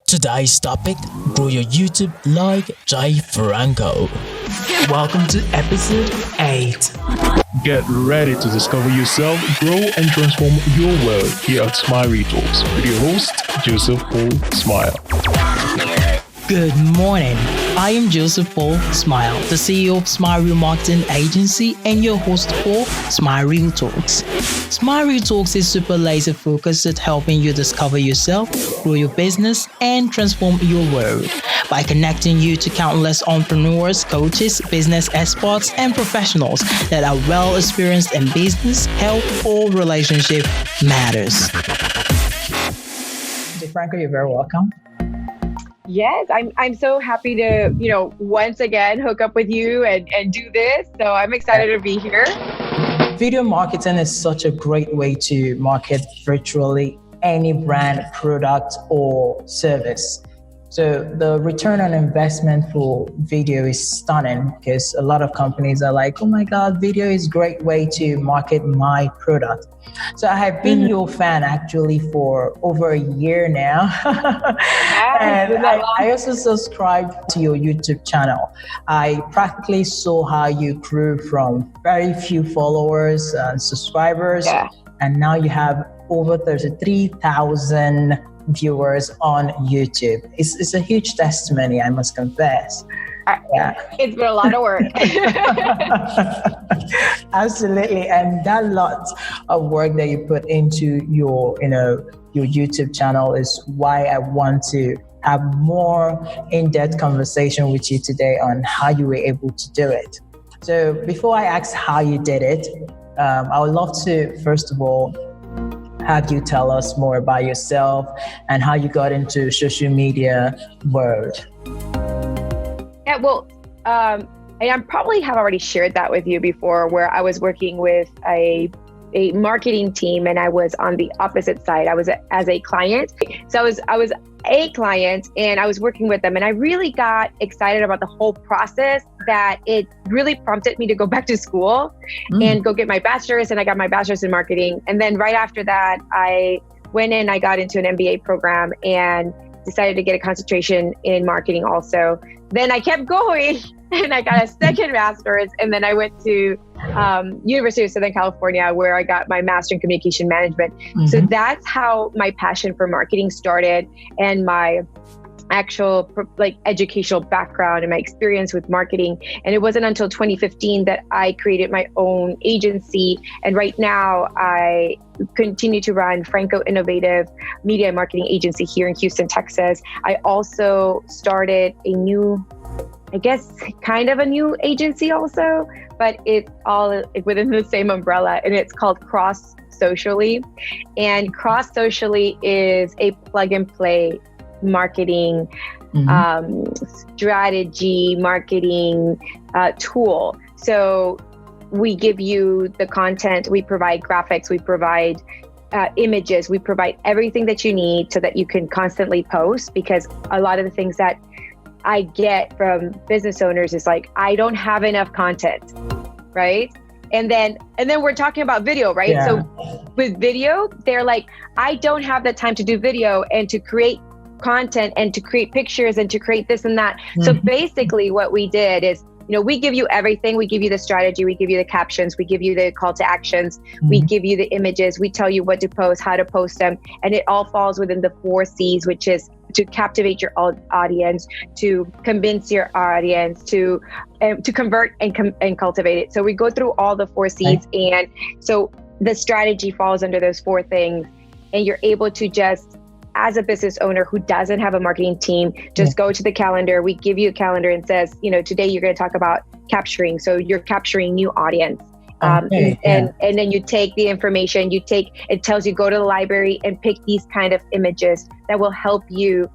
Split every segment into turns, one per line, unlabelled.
Today's topic, grow your YouTube like Jay Franco. Welcome to episode 8.
Get ready to discover yourself, grow and transform your world here at Smile Talks with your host, Joseph Paul Smile.
Good morning. I am Joseph Paul Smile, the CEO of Smile Marketing Agency and your host for Smile Talks. Smile Talks is super laser focused at helping you discover yourself, grow your business, and transform your world by connecting you to countless entrepreneurs, coaches, business experts, and professionals that are well experienced in business, health, or relationship matters. Franco, you're very welcome.
Yes, I'm so happy to, once again hook up with you and do this. So I'm excited to be here.
Video marketing is such a great way to market virtually any brand, product, or service. So the return on investment for video is stunning because a lot of companies are like, oh my God, video is a great way to market my product. So I have been your fan actually for over a year now. And I also subscribed to your YouTube channel. I practically saw how you grew from very few followers and subscribers. Yeah. And now you have over 33,000 viewers on YouTube. It's a huge testimony, I must confess.
Yeah. It's been a lot of work.
Absolutely. And that lot of work that you put into your YouTube channel is why I want to have more in-depth conversation with you today on how you were able to do it. So before I ask how you did it, I would love to, first of all, have you tell us more about yourself and how you got into social media world.
Yeah, well, and I probably have already shared that with you before, where I was working with a marketing team and I was on the opposite side. I was as a client. So I was a client and I was working with them, and I really got excited about the whole process that it really prompted me to go back to school and go get my bachelor's, and I got my bachelor's in marketing. And then right after that, I went in, I got into an MBA program and decided to get a concentration in marketing also. Then I kept going and I got a second master's, and then I went to University of Southern California where I got my master in communication management. So that's how my passion for marketing started, and my actual educational background and my experience with marketing. And it wasn't until 2015 that I created my own agency. And right now I continue to run Franco Innovative Media and Marketing Agency here in Houston, Texas. I also started a new, kind of a new agency also, but it's all within the same umbrella, and it's called Cross Socially. And Cross Socially is a plug and play marketing strategy marketing tool. So we give you the content, we provide graphics, we provide images, we provide everything that you need so that you can constantly post, because a lot of the things that I get from business owners is like, I don't have enough content, right? And then we're talking about video, right? Yeah. So with video, they're like, I don't have the time to do video and to create content and to create pictures and to create this and that. So basically what we did is, we give you everything. We give you the strategy, we give you the captions, we give you the call to actions, we give you the images, we tell you what to post, how to post them. And it all falls within the 4 C's, which is to captivate your audience, to convince your audience, to convert and cultivate it. So we go through all the 4 C's. And so the strategy falls under those 4 things. And you're able to just, as a business owner who doesn't have a marketing team, just go to the calendar. We give you a calendar and says, today you're going to talk about capturing. So you're capturing new audience. And then you take the information, it tells you go to the library and pick these kind of images that will help you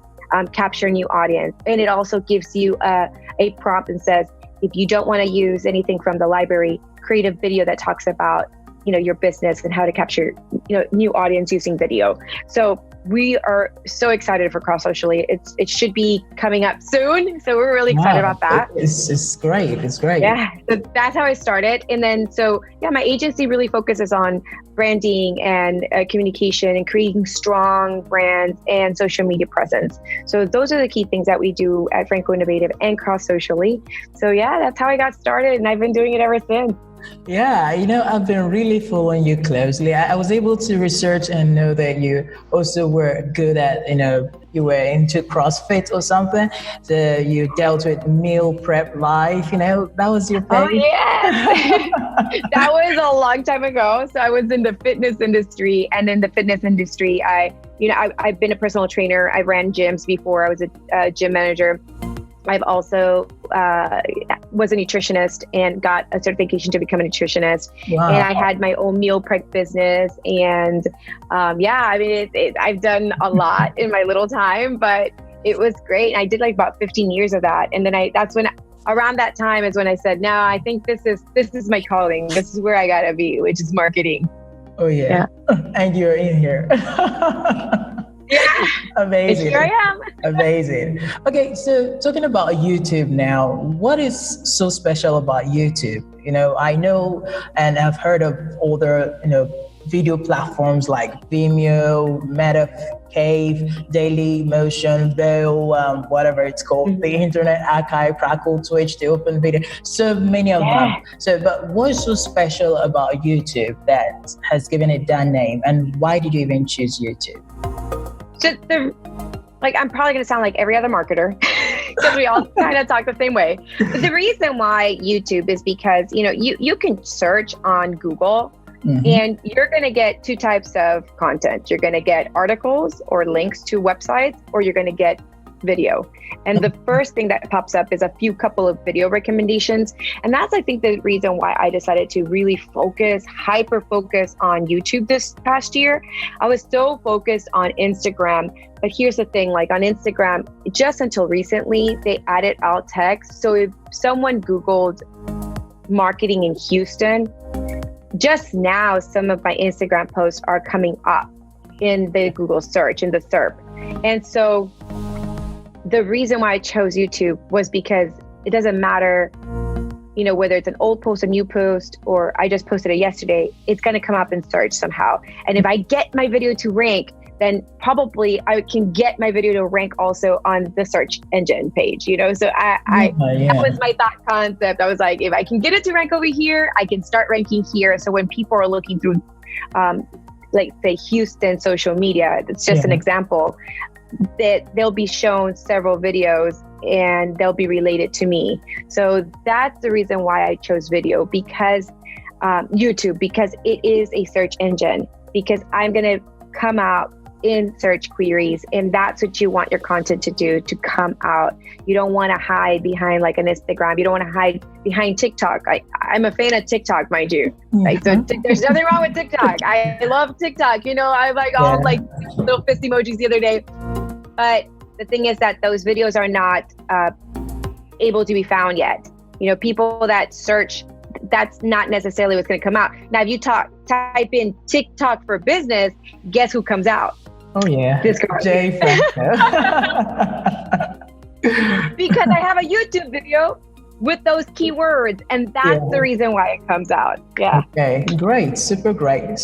capture new audience. And it also gives you a prompt and says, if you don't want to use anything from the library, create a video that talks about, your business and how to capture, new audience using video. So we are so excited for Cross Socially. It should be coming up soon. So we're really excited about that.
It's great. It's great.
Yeah. So that's how I started. And then, my agency really focuses on branding and communication and creating strong brands and social media presence. So those are the key things that we do at Franco Innovative and Cross Socially. So yeah, that's how I got started, and I've been doing it ever since.
Yeah, I've been really following you closely. I was able to research and know that you also were good at, you were into CrossFit or something. So you dealt with meal prep life, that was your thing.
Oh, yes. That was a long time ago. So I was in the fitness industry, and in the fitness industry, I've been a personal trainer. I ran gyms before. I was a gym manager. I've also was a nutritionist and got a certification to become a nutritionist.
Wow.
And I had my own meal prep business. And I've done a lot in my little time, but it was great. And I did like about 15 years of that. And then around that time is when I said, no, I think this is my calling. This is where I gotta be, which is marketing.
Oh yeah. And you're in here.
Yeah.
Amazing.
Here I am.
Amazing. Okay, so talking about YouTube now, what is so special about YouTube? I know and I've heard of other, video platforms like Vimeo, Meta Cave, Daily Motion, Veil, whatever it's called, the Internet Archive, Crackle, Twitch, the Open Video, so many of them. So, but what's so special about YouTube that has given it that name, and why did you even choose YouTube?
So I'm probably going to sound like every other marketer because we all kind of talk the same way. But the reason why YouTube is because, you can search on Google and you're going to get two types of content. You're going to get articles or links to websites, or you're going to get video. And the first thing that pops up is a couple of video recommendations. And that's, I think, the reason why I decided to really hyper focus on YouTube this past year. I was so focused on Instagram, but here's the thing, like on Instagram, just until recently, they added alt text. So if someone Googled marketing in Houston, just now, some of my Instagram posts are coming up in the Google search, in the SERP. And so the reason why I chose YouTube was because it doesn't matter, whether it's an old post, a new post, or I just posted it yesterday, it's going to come up in search somehow. And if I get my video to rank, then probably I can get my video to rank also on the search engine page, So that was my thought concept. I was like, if I can get it to rank over here, I can start ranking here. So when people are looking through, like say Houston social media, it's just an example, that they'll be shown several videos and they'll be related to me. So that's the reason why I chose video, because YouTube, because it is a search engine, because I'm going to come out in search queries, and that's what you want your content to do, to come out. You don't want to hide behind like an Instagram. You don't want to hide behind TikTok. I'm a fan of TikTok, mind you. So there's nothing wrong with TikTok. I love TikTok. I like all like little fist emojis the other day. But the thing is that those videos are not able to be found yet. People that search, that's not necessarily what's going to come out. Now, if you type in TikTok for business, guess who comes out?
Oh yeah,
this girl.
Jay Franco.
Because I have a YouTube video with those keywords, and that's the reason why it comes out. Yeah.
Okay, great, super great.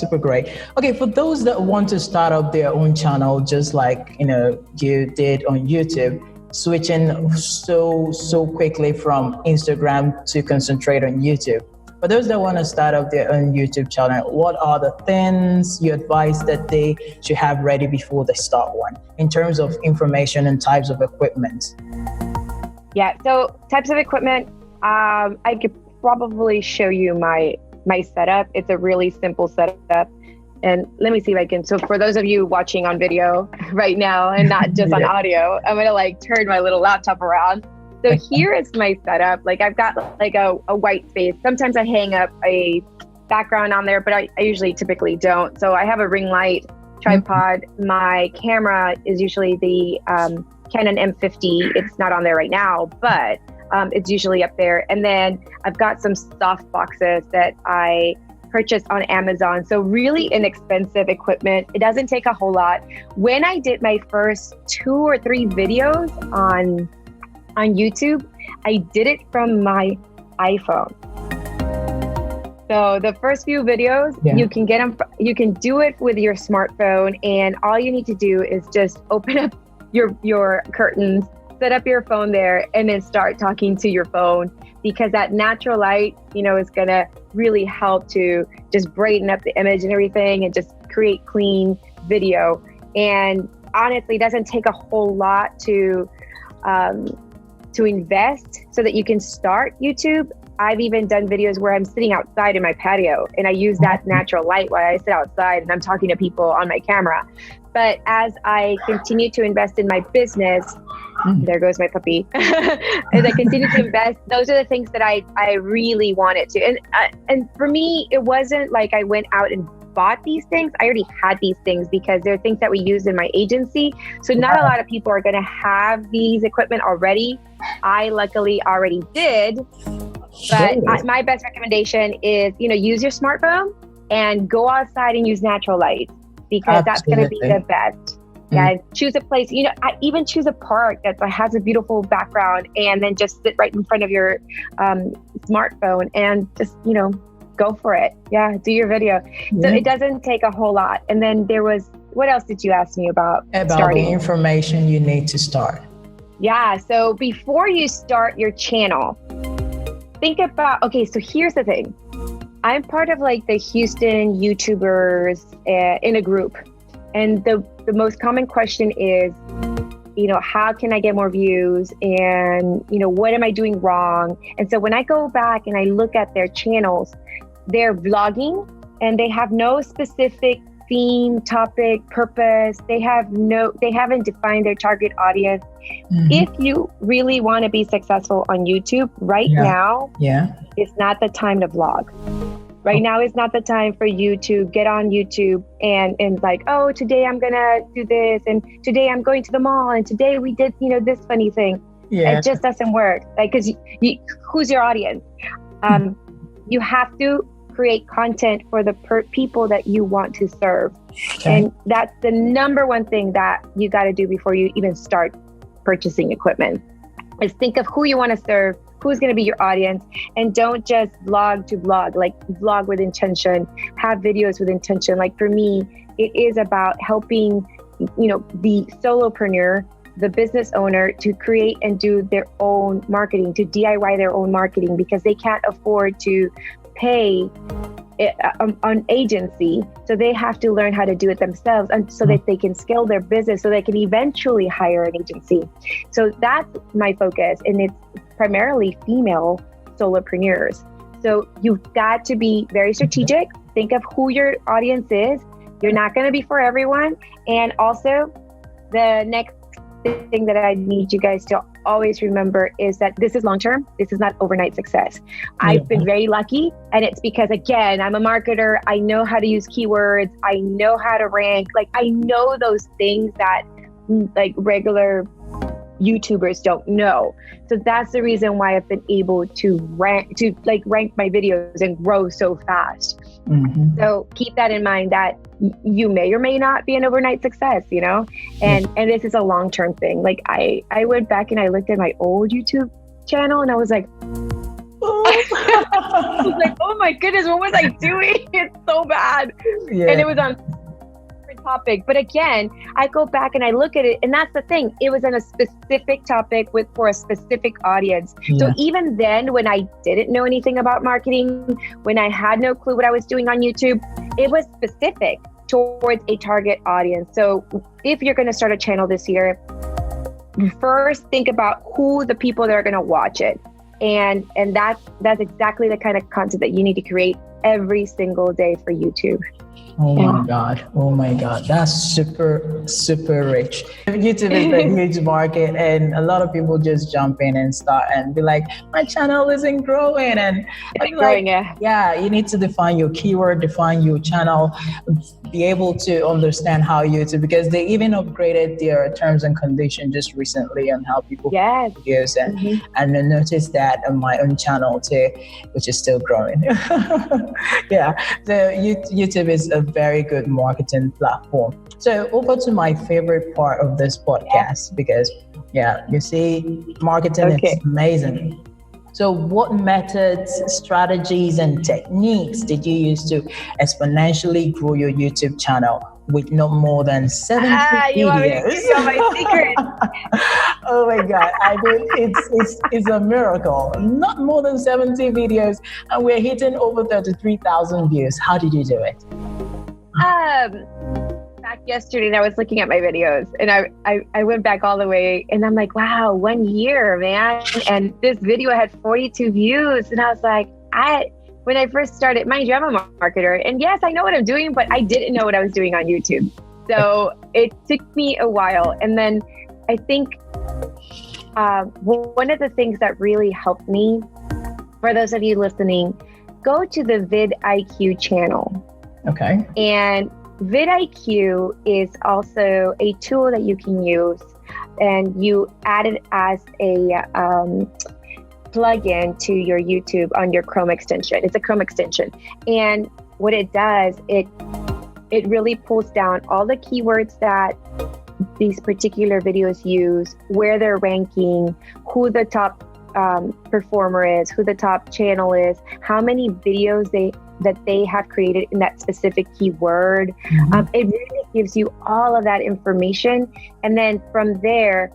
Okay, for those that want to start up their own channel, just like you did on YouTube, switching so quickly from Instagram to concentrate on YouTube. For those that want to start up their own YouTube channel, what are the things you advise that they should have ready before they start one, in terms of information and types of equipment?
Yeah, so types of equipment, I could probably show you my setup. It's a really simple setup. And let me see if I can. So for those of you watching on video right now and not just on audio, I'm going to turn my little laptop around. So here is my setup. I've got a white space. Sometimes I hang up a background on there, but I usually typically don't. So I have a ring light tripod. My camera is usually the Canon M50. It's not on there right now, but it's usually up there. And then I've got some soft boxes that I purchased on Amazon. So really inexpensive equipment. It doesn't take a whole lot. When I did my first 2 or 3 videos on YouTube, I did it from my iPhone. So the first few videos, you can get them, you can do it with your smartphone, and all you need to do is just open up your curtains, set up your phone there, and then start talking to your phone, because that natural light, is gonna really help to just brighten up the image and everything and just create clean video. And honestly, it doesn't take a whole lot to invest so that you can start YouTube. I've even done videos where I'm sitting outside in my patio and I use that natural light while I sit outside and I'm talking to people on my camera. But as I continue to invest in my business, there goes my puppy. As I continue to invest, those are the things that I really wanted to. And for me, it wasn't like I went out and bought these things. I already had these things because they're things that we use in my agency. So not a lot of people are going to have these equipment already. I luckily already did. But my best recommendation is, use your smartphone and go outside and use natural light, because that's going to be the best. Yeah, choose a place. I even choose a park that has a beautiful background, and then just sit right in front of your smartphone and just, go for it. Yeah, do your video. So it doesn't take a whole lot. And then what else did you ask me about starting?
The information you need to start.
Yeah, so before you start your channel, think about, so here's the thing. I'm part of the Houston YouTubers in a group. And the most common question is, how can I get more views? And, what am I doing wrong? And so when I go back and I look at their channels, they're vlogging and they have no specific theme, topic, purpose. They haven't defined their target audience. If you really want to be successful on YouTube now, it's not the time to vlog. Right now is not the time for you to get on YouTube and today I'm gonna do this, and today I'm going to the mall, and today we did this funny thing. It just doesn't work. Because who's your audience? You have to create content for the people that you want to serve. And that's the number one thing that you got to do before you even start purchasing equipment, is think of who you want to serve, who's going to be your audience, and don't just vlog to vlog, vlog with intention, have videos with intention. For me, it is about helping, the solopreneur, the business owner, to create and do their own marketing, to DIY their own marketing, because they can't afford to pay an agency. So they have to learn how to do it themselves, and so that they can scale their business, so they can eventually hire an agency. So that's my focus. And it's primarily female solopreneurs. So you've got to be very strategic. Think of who your audience is. You're not going to be for everyone. And also, the next thing that I need you guys to always remember is that this is long-term. This is not overnight success. I've been very lucky, and it's because, again, I'm a marketer. I know how to use keywords. I know how to rank. I know those things that regular YouTubers don't know. So that's the reason why I've been able to rank my videos and grow so fast. So keep that in mind, that you may or may not be an overnight success, and this is a long-term thing. I went back and I looked at my old YouTube channel and I was like, oh my goodness, what was I doing? It's so bad. And it was on topic. But again, I go back and I look at it, and that's the thing. It was on a specific topic for a specific audience. So even then, when I didn't know anything about marketing, when I had no clue what I was doing on YouTube, it was specific towards a target audience. So if you're going to start a channel this year, first think about who the people that are going to watch it. And that's exactly the kind of content that you need to create every single day for YouTube.
Oh my God. Oh my God. That's super, super rich. YouTube is a huge market, and a lot of people just jump in and start and be like, my channel isn't growing. And I'm like, yeah, you need to define your keyword, define your channel, be able to understand how YouTube, because they even upgraded their terms and conditions just recently on how people videos, and I noticed that on my own channel too, which is still growing. Yeah, so YouTube is a very good marketing platform. So over to my favorite part of this podcast, because you see, marketing is amazing. So what methods, strategies, and techniques did you use to exponentially grow your YouTube channel with not more than 70 videos?
You want me to give you my secret?
Oh my God, I mean, it's a miracle. Not more than 70 videos, and we're hitting over 33,000 views. How did you do it?
Back yesterday, and I was looking at my videos, and I went back all the way, and I'm like, wow, 1 year, man. And this video had 42 views. And I was like, when I first started, mind you, I'm a marketer, and yes, I know what I'm doing, but I didn't know what I was doing on YouTube. So it took me a while. And then I think one of the things that really helped me, for those of you listening, go to the vidIQ channel.
Okay.
And vidIQ is also a tool that you can use, and you add it as a plugin to your YouTube on your Chrome extension. It's a Chrome extension. And what it does, it really pulls down all the keywords that these particular videos use, where they're ranking, who the top performer is, who the top channel is, how many videos that they have created in that specific keyword. It really gives you all of that information. And then from there,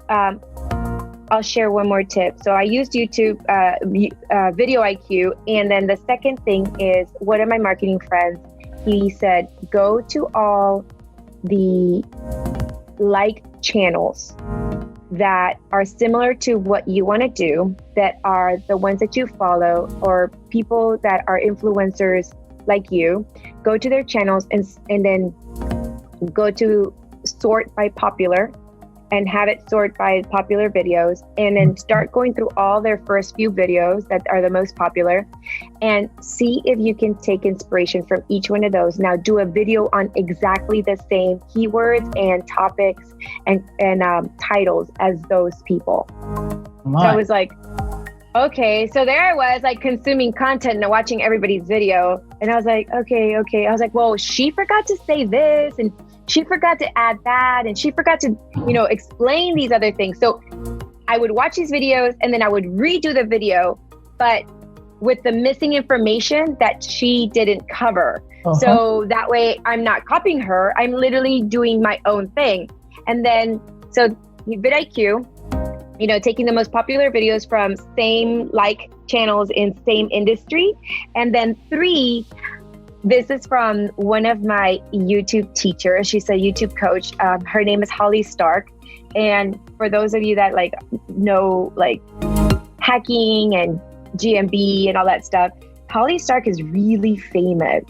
I'll share one more tip. So I used YouTube, vidIQ. And then the second thing is, one of my marketing friends, he said, go to all the like channels that are similar to what you want to do, that are the ones that you follow, or people that are influencers like you. Go to their channels and then go to sort by popular, and have it sort by popular videos, and then start going through all their first few videos that are the most popular, and see if you can take inspiration from each one of those. Now do a video on exactly the same keywords and topics and titles as those people. So I was like, okay, so there I was, like, consuming content and watching everybody's video, and I was like, okay. I was like, well, she forgot to say this, and she forgot to add that, and she forgot to, explain these other things. So I would watch these videos, and then I would redo the video, but with the missing information that she didn't cover. So that way I'm not copying her, I'm literally doing my own thing. And then, so vidIQ, taking the most popular videos from same like channels in same industry. And then 3, this is from one of my YouTube teachers. She's a YouTube coach. Her name is Holly Stark. And for those of you that know hacking and GMB and all that stuff, Holly Stark is really famous,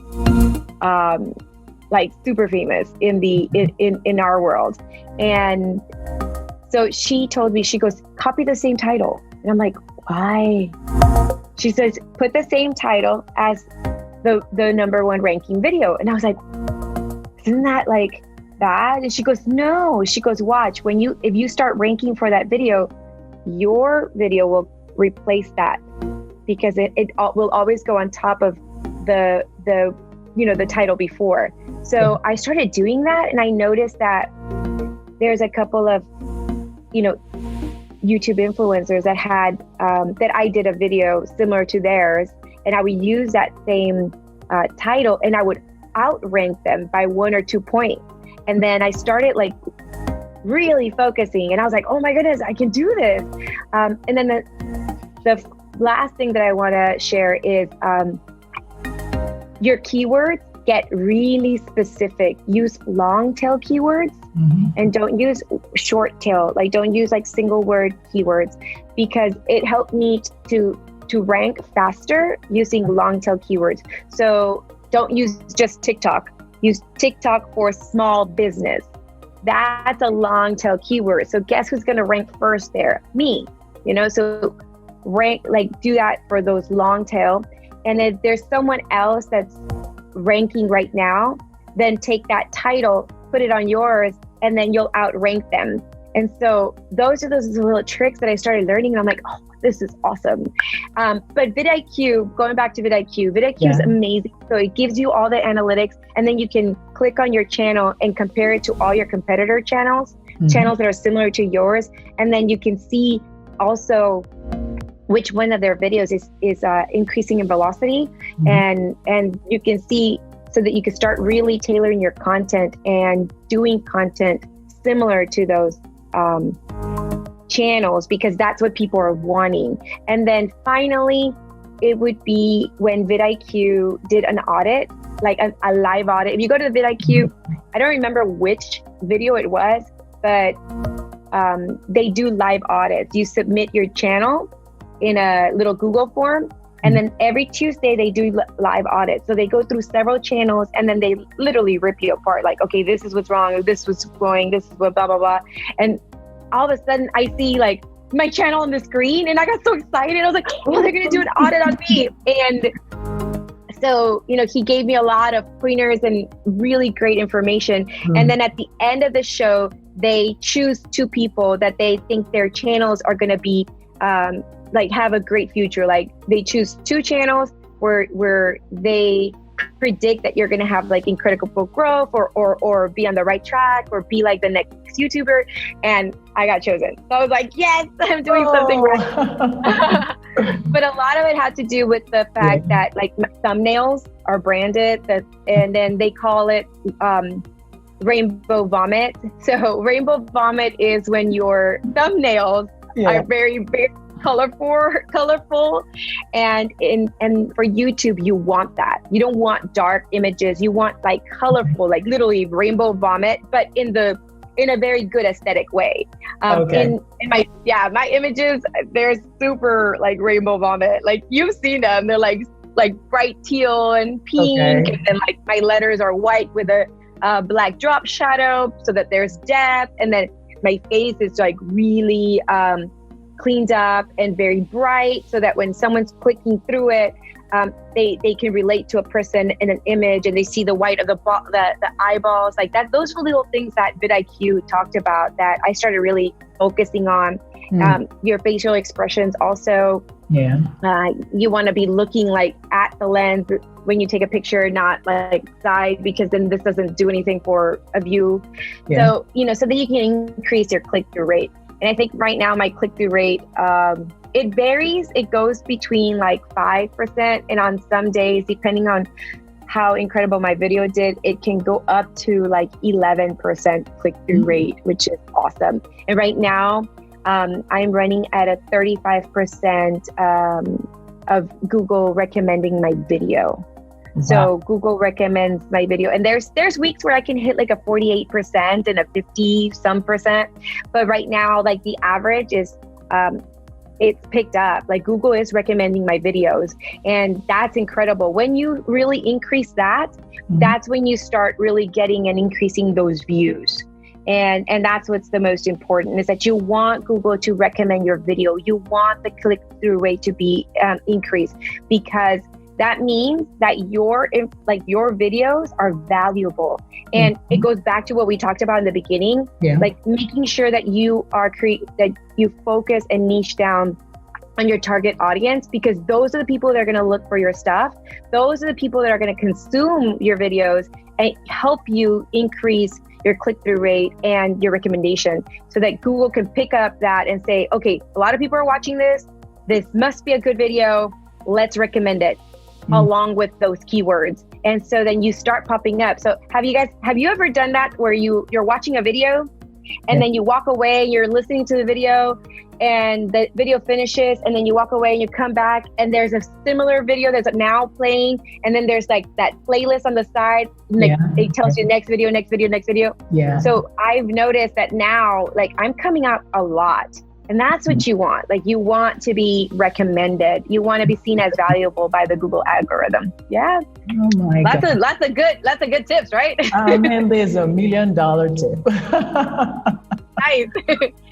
super famous in our world. And so she told me, she goes, copy the same title. And I'm like, why? She says, put the same title as the #1 ranking video. And I was like, isn't that bad? And she goes, no. She goes, watch, if you start ranking for that video, your video will replace that, because it will always go on top of the title before. So I started doing that, and I noticed that there's a couple of YouTube influencers that had that I did a video similar to theirs, and I would use that same title, and I would outrank them by 1 or 2 points. And then I started really focusing, and I was like, oh my goodness, I can do this. And then the last thing that I want to share is your keywords. Get really specific. Use long tail keywords, and don't use short tail. Don't use single word keywords, because it helped me to rank faster using long tail keywords. So don't use just TikTok. Use TikTok for small business. That's a long tail keyword. So guess who's going to rank first there? Me, so rank, do that for those long tail. And if there's someone else that's ranking right now, then take that title, put it on yours, and then you'll outrank them. And so those are those little tricks that I started learning. And I'm like, oh, this is awesome. But vidIQ, going back to vidIQ is amazing. So it gives you all the analytics, and then you can click on your channel and compare it to all your competitor channels, channels that are similar to yours. And then you can see also which one of their videos is increasing in velocity. And you can see, so that you can start really tailoring your content and doing content similar to those channels, because that's what people are wanting. And then finally, it would be when vidIQ did an audit, like a live audit. If you go to the vidIQ, I don't remember which video it was, but they do live audits. You submit your channel in a little Google form, and then every Tuesday they do live audits. So they go through several channels, and then they literally rip you apart. Like, okay, this is what's wrong, or this was going, this is what blah, blah, blah. And all of a sudden I see like my channel on the screen, and I got so excited. I was like, oh, they're going to do an audit on me. And so, he gave me a lot of pointers and really great information. And then at the end of the show, they choose 2 people that they think their channels are going to be, have a great future. Like they choose 2 channels where they predict that you're going to have like incredible growth or be on the right track or be like the next YouTuber. And I got chosen. So I was like, yes, I'm doing something right. But a lot of it had to do with the fact that like thumbnails are branded, and then they call it rainbow vomit. So rainbow vomit is when your thumbnails are very, very colorful, and for YouTube you want that. You don't want dark images. You want like colorful, like literally rainbow vomit, but in a very good aesthetic way. In my images, they're super like rainbow vomit. Like you've seen them. They're like bright teal and pink, and then like my letters are white with a black drop shadow so that there's depth, and then my face is like really cleaned up and very bright, so that when someone's clicking through it, they can relate to a person in an image, and they see the white of the eyeballs, like that. Those were little things that vidIQ talked about that I started really focusing on. Your facial expressions also. You want to be looking like at the lens when you take a picture, not like side, because then this doesn't do anything for a view. So so that you can increase your click-through rate. And I think right now my click-through rate, it varies. It goes between like 5%, and on some days, depending on how incredible my video did, it can go up to like 11% click-through rate, which is awesome. And right now, I'm running at a 35% of Google recommending my video. Wow. So Google recommends my video, and there's weeks where I can hit like a 48% and a 50% but right now, like the average is it's picked up. Like Google is recommending my videos, and that's incredible. When you really increase that, that's when you start really getting and increasing those views. And that's what's the most important, is that you want Google to recommend your video. You want the click-through rate to be increased, because that means that your videos are valuable. And it goes back to what we talked about in the beginning, like making sure that you that you focus and niche down on your target audience, because those are the people that are going to look for your stuff. Those are the people that are going to consume your videos and help you increase your click-through rate and your recommendation, so that Google can pick up that and say, okay, a lot of people are watching this. This must be a good video. Let's recommend it along with those keywords. And so then you start popping up. So have you ever done that where you're watching a video and then you walk away, you're listening to the video, and the video finishes, and then you walk away and you come back and there's a similar video that's now playing, and then there's like that playlist on the side, and like it tells you next video. So I've noticed that now, like I'm coming out a lot And that's what you want. Like, you want to be recommended. You want to be seen as valuable by the Google algorithm. Yeah.
Oh my God.
Lots of good tips, right?
Man, there's $1 million tip.
Nice.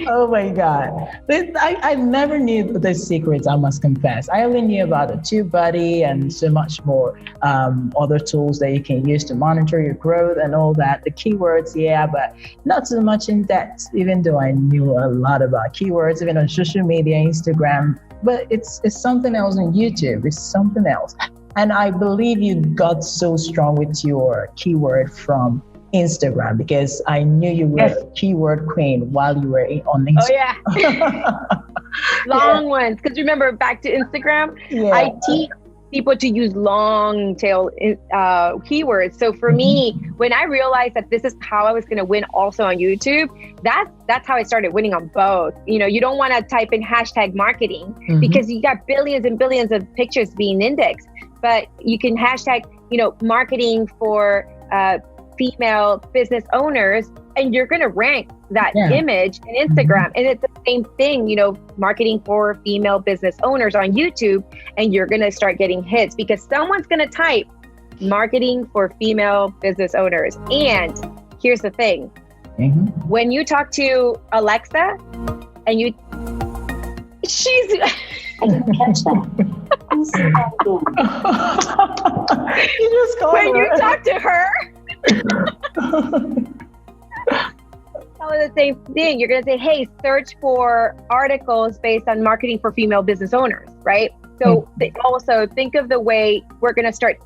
Oh my God. I never knew the secrets, I must confess. I only knew about the TubeBuddy and so much more other tools that you can use to monitor your growth and all that. The keywords, yeah, but not so much in depth, even though I knew a lot about keywords, even on social media, Instagram. But it's something else on YouTube. It's something else. And I believe you got so strong with your keyword from Instagram, because I knew you were a keyword queen while you were on Instagram.
Oh yeah. Long ones. Because remember, back to Instagram, I teach people to use long tail keywords. So for me, when I realized that this is how I was going to win also on YouTube, that's how I started winning on both. You know, you don't want to type in hashtag marketing because you got billions and billions of pictures being indexed, but you can hashtag, you know, marketing for female business owners, and you're going to rank that image in Instagram. And it's the same thing, you know, marketing for female business owners on YouTube, and you're going to start getting hits because someone's going to type marketing for female business owners. And here's the thing. When you talk to Alexa and she's...
I didn't catch that. Please say that again.
You just called
when
her.
you talk to her, tell her the same thing. You're going to say, hey, search for articles based on marketing for female business owners, right? So also think of the way we're going to start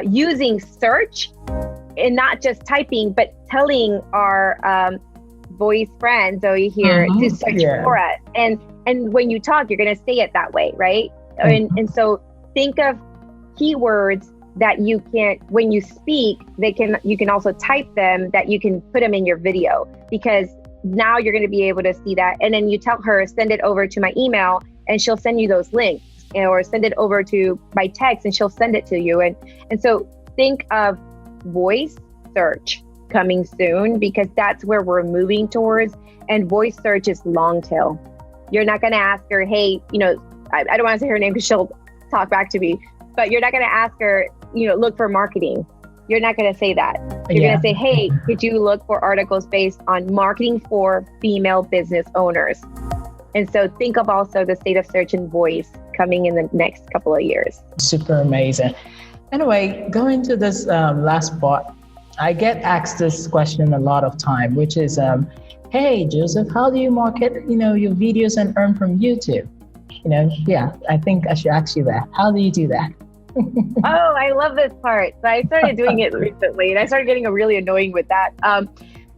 using search, and not just typing, but telling our voice friends over here to search for us. And when you talk, you're going to say it that way, right? And so think of keywords that you can, when you speak, you can also type them, that you can put them in your video, because now you're going to be able to see that. And then you tell her, send it over to my email, and she'll send you those links, or send it over to my text and she'll send it to you. And so think of voice search coming soon, because that's where we're moving towards. And voice search is long tail. You're not going to ask her, hey, you know, I don't want to say her name because she'll talk back to me, but you're not going to ask her, you know, look for marketing. You're not going to say that. You're going to say, hey, could you look for articles based on marketing for female business owners? And so think of also the state of search and voice coming in the next couple of years. Super amazing.
Anyway, going to this last part, I get asked this question a lot of time, which is, hey, Joseph, how do you market, you know, your videos and earn from YouTube? You know, I think I should ask you that. How do you do that?
Oh, I love this part. So I started doing it recently, and I started getting really annoying with that.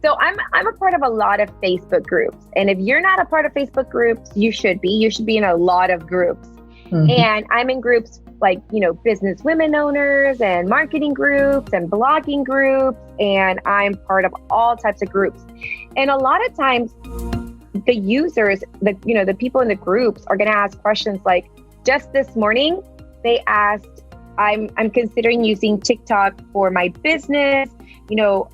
So I'm a part of a lot of Facebook groups. And if you're not a part of Facebook groups, you should be. You should be in a lot of groups. And I'm in groups like, you know, business women owners and marketing groups and blogging groups. And I'm part of all types of groups. And a lot of times the users, the people in the groups are going to ask questions like, just this morning, they asked, I'm considering using TikTok for my business. You know,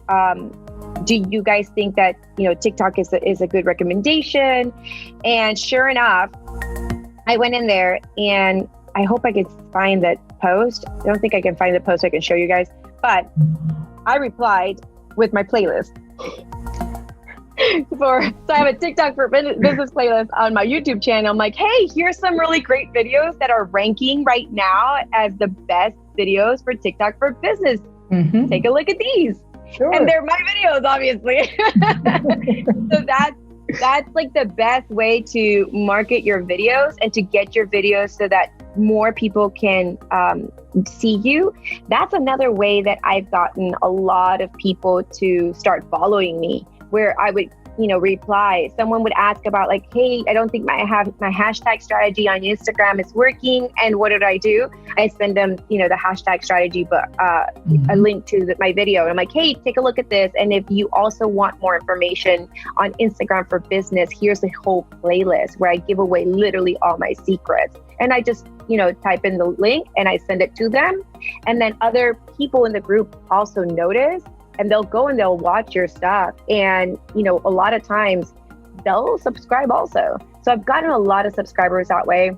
do you guys think that, you know, TikTok is a good recommendation? And sure enough, I went in there, and I hope I could find that post. I don't think I can find the post I can show you guys, but I replied with my playlist. So I have a TikTok for business playlist on my YouTube channel. I'm like, hey, here's some really great videos that are ranking right now as the best videos for TikTok for business. Take a look at these.
Sure.
And they're my videos, obviously. So that's like the best way to market your videos and to get your videos so that more people can see you. That's another way that I've gotten a lot of people to start following me, where I would, you know, reply. Someone would ask about like, hey, I don't think my hashtag strategy on Instagram is working. And what did I do? I send them, you know, the hashtag strategy, but a link to my video. And I'm like, hey, take a look at this. And if you also want more information on Instagram for business, here's a whole playlist where I give away literally all my secrets. And I just, you know, type in the link and I send it to them. And then other people in the group also notice, and they'll go and they'll watch your stuff. And, you know, a lot of times they'll subscribe also. So I've gotten a lot of subscribers that way.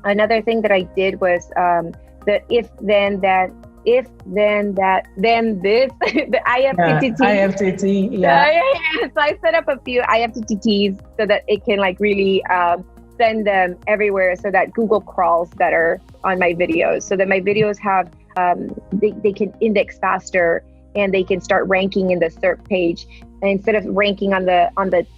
Another thing that I did was the if then that then this the IFTTT.
IFTT, yeah.
So I set up a few IFTTTs so that it can like really send them everywhere, so that Google crawls better on my videos, so that my videos have they can index faster and they can start ranking in the SERP page. And instead of ranking on the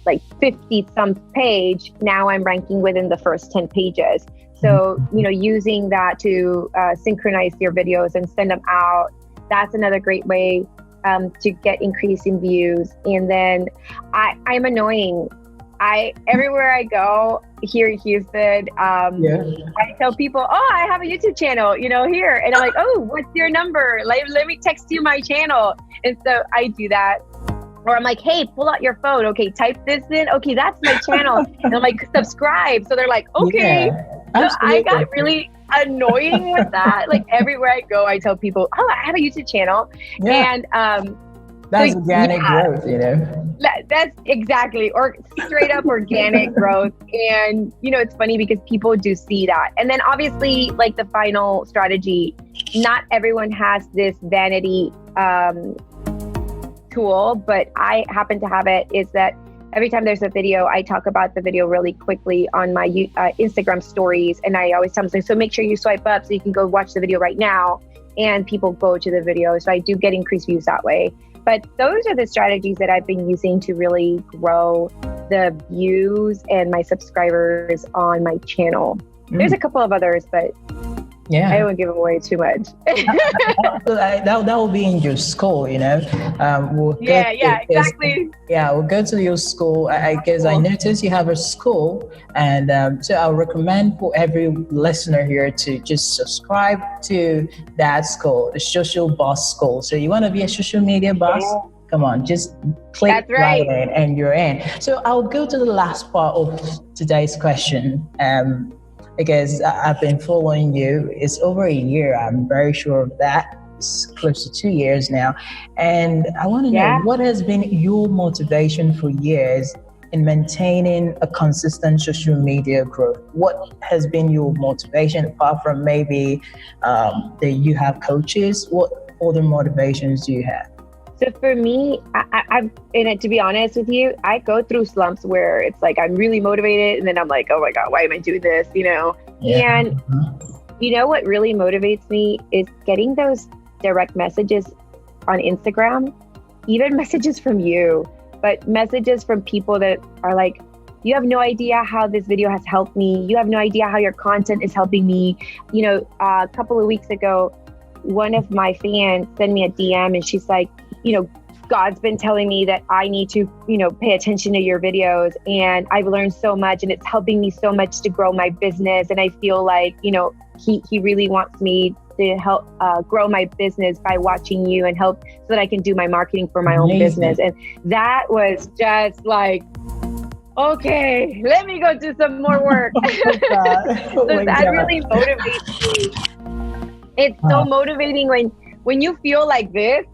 like 50 some page, now I'm ranking within the first 10 pages. So, using that to synchronize your videos and send them out, that's another great way to get increasing views. And then I'm annoying. Everywhere I go here in Houston, I tell people, oh, I have a YouTube channel, here. And I'm like, oh, what's your number? Let me text you my channel. And so I do that. Or I'm like, hey, pull out your phone. Okay, type this in. Okay, that's my channel. And I'm like, subscribe. So they're like, okay. So I got really annoying with that. Like everywhere I go, I tell people, oh, I have a YouTube channel. Yeah. And
that's organic growth,
That's exactly, or straight up organic growth. And, it's funny because people do see that. And then obviously, like the final strategy, not everyone has this vanity tool, but I happen to have it, is that every time there's a video, I talk about the video really quickly on my Instagram stories. And I always tell them, so make sure you swipe up so you can go watch the video right now. And people go to the video. So I do get increased views that way. But those are the strategies that I've been using to really grow the views and my subscribers on my channel. There's a couple of others, but I don't give away too much.
that will be in your school,
Exactly.
We'll go to your school. I guess I noticed you have a school, and so I'll recommend for every listener here to just subscribe to that school, the Social Boss School. So you want to be a social media boss? Come on, just click right in and you're in. So I'll go to the last part of today's question. Because I've been following you. It's over a year, I'm very sure of that. It's close to 2 years now. And I want to know, what has been your motivation for years in maintaining a consistent social media growth? What has been your motivation, apart from maybe that you have coaches? What other motivations do you have?
So for me, to be honest with you, I go through slumps where it's like I'm really motivated, and then I'm like, oh my God, why am I doing this? And what really motivates me is getting those direct messages on Instagram, even messages from you, but messages from people that are like, you have no idea how this video has helped me. You have no idea how your content is helping me. A couple of weeks ago, one of my fans sent me a DM and she's like, God's been telling me that I need to, pay attention to your videos, and I've learned so much, and it's helping me so much to grow my business. And I feel like, he really wants me to help grow my business by watching you and help so that I can do my marketing for my own business. And that was just like, okay, let me go do some more work. So that really motivates me. It's so motivating when you feel like this,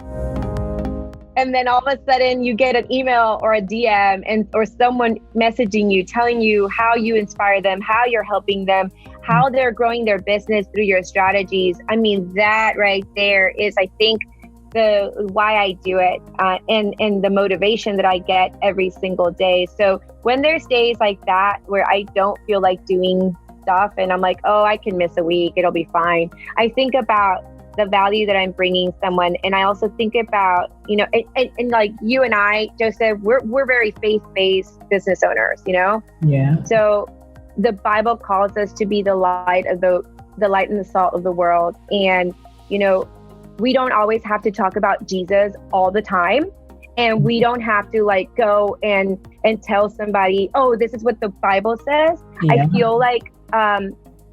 and then all of a sudden you get an email or a DM or someone messaging you, telling you how you inspire them, how you're helping them, how they're growing their business through your strategies. I mean, that right there is, I think, the why I do it, and the motivation that I get every single day. So when there's days like that where I don't feel like doing stuff and I'm like, oh, I can miss a week, it'll be fine, I think about the value that I'm bringing someone. And I also think about, and like you and I, Joseph, we're very faith-based business owners,
Yeah.
So the Bible calls us to be the light and the salt of the world. And, we don't always have to talk about Jesus all the time. And we don't have to like go and tell somebody, oh, this is what the Bible says. Yeah. I feel like,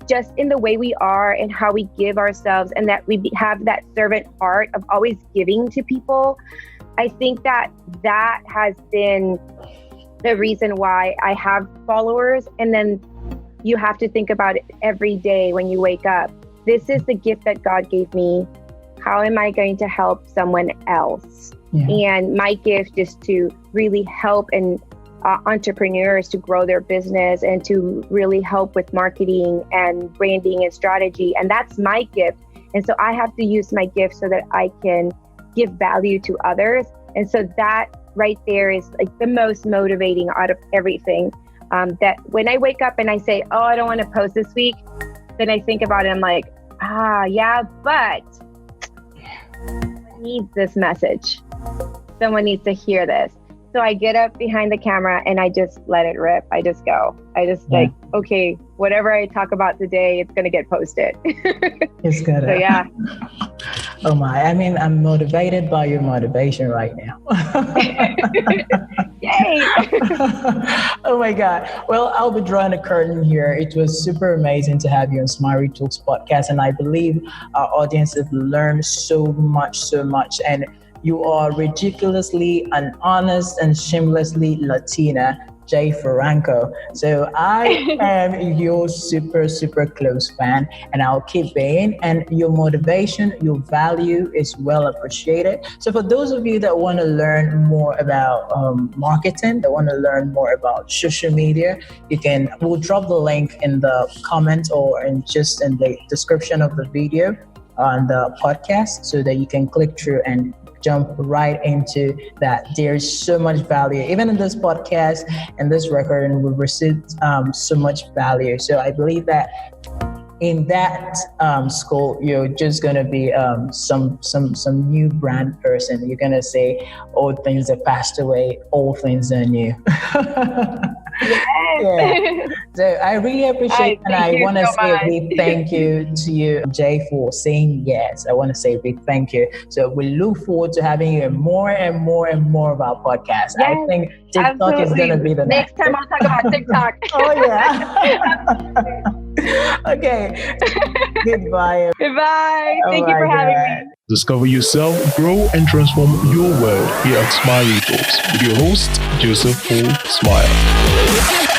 just in the way we are and how we give ourselves, and that we have that servant heart of always giving to people, I think that has been the reason why I have followers. And then you have to think about it every day when you wake up. This is the gift that God gave me. How am I going to help someone else? Yeah. And my gift is to really help and entrepreneurs to grow their business and to really help with marketing and branding and strategy. And that's my gift. And so I have to use my gift so that I can give value to others. And so that right there is like the most motivating out of everything. That when I wake up and I say, oh, I don't want to post this week, then I think about it. I'm like, yeah, but someone needs this message. Someone needs to hear this. So I get up behind the camera and I just let it rip. I just go. Like, okay, whatever I talk about today, it's going to get posted.
It's good.
So yeah.
Oh my, I mean, I'm motivated by your motivation right now.
Yay!
Oh my God. Well, I'll be drawing a curtain here. It was super amazing to have you on Smiley Talks podcast. And I believe our audience have learned so much. And you are ridiculously and honest and shamelessly Latina, Jay Franco. So I am your super close fan, and I'll keep being. And your motivation, your value is well appreciated. So for those of you that want to learn more about marketing, that want to learn more about social media, we'll drop the link in the comments or in the description of the video on the podcast, so that you can click through and jump right into that. There's so much value, even in this podcast and this record, and we've received so much value. So I believe that in that school, you're just gonna be some new brand person. You're gonna say, old things that passed away, all things are new. Yeah. So I really appreciate it, and I want to say a big thank you to you, Jay, for saying yes. I want to say a big thank you. So we look forward to having you in more and more of our podcasts. Yes, I think TikTok is going to be the next
time. I'll talk about TikTok.
Oh yeah. Okay. Goodbye.
Goodbye. Thank you for having me.
Discover yourself, grow, and transform your world here at Smiley Talks with your host, Joseph Paul Smile.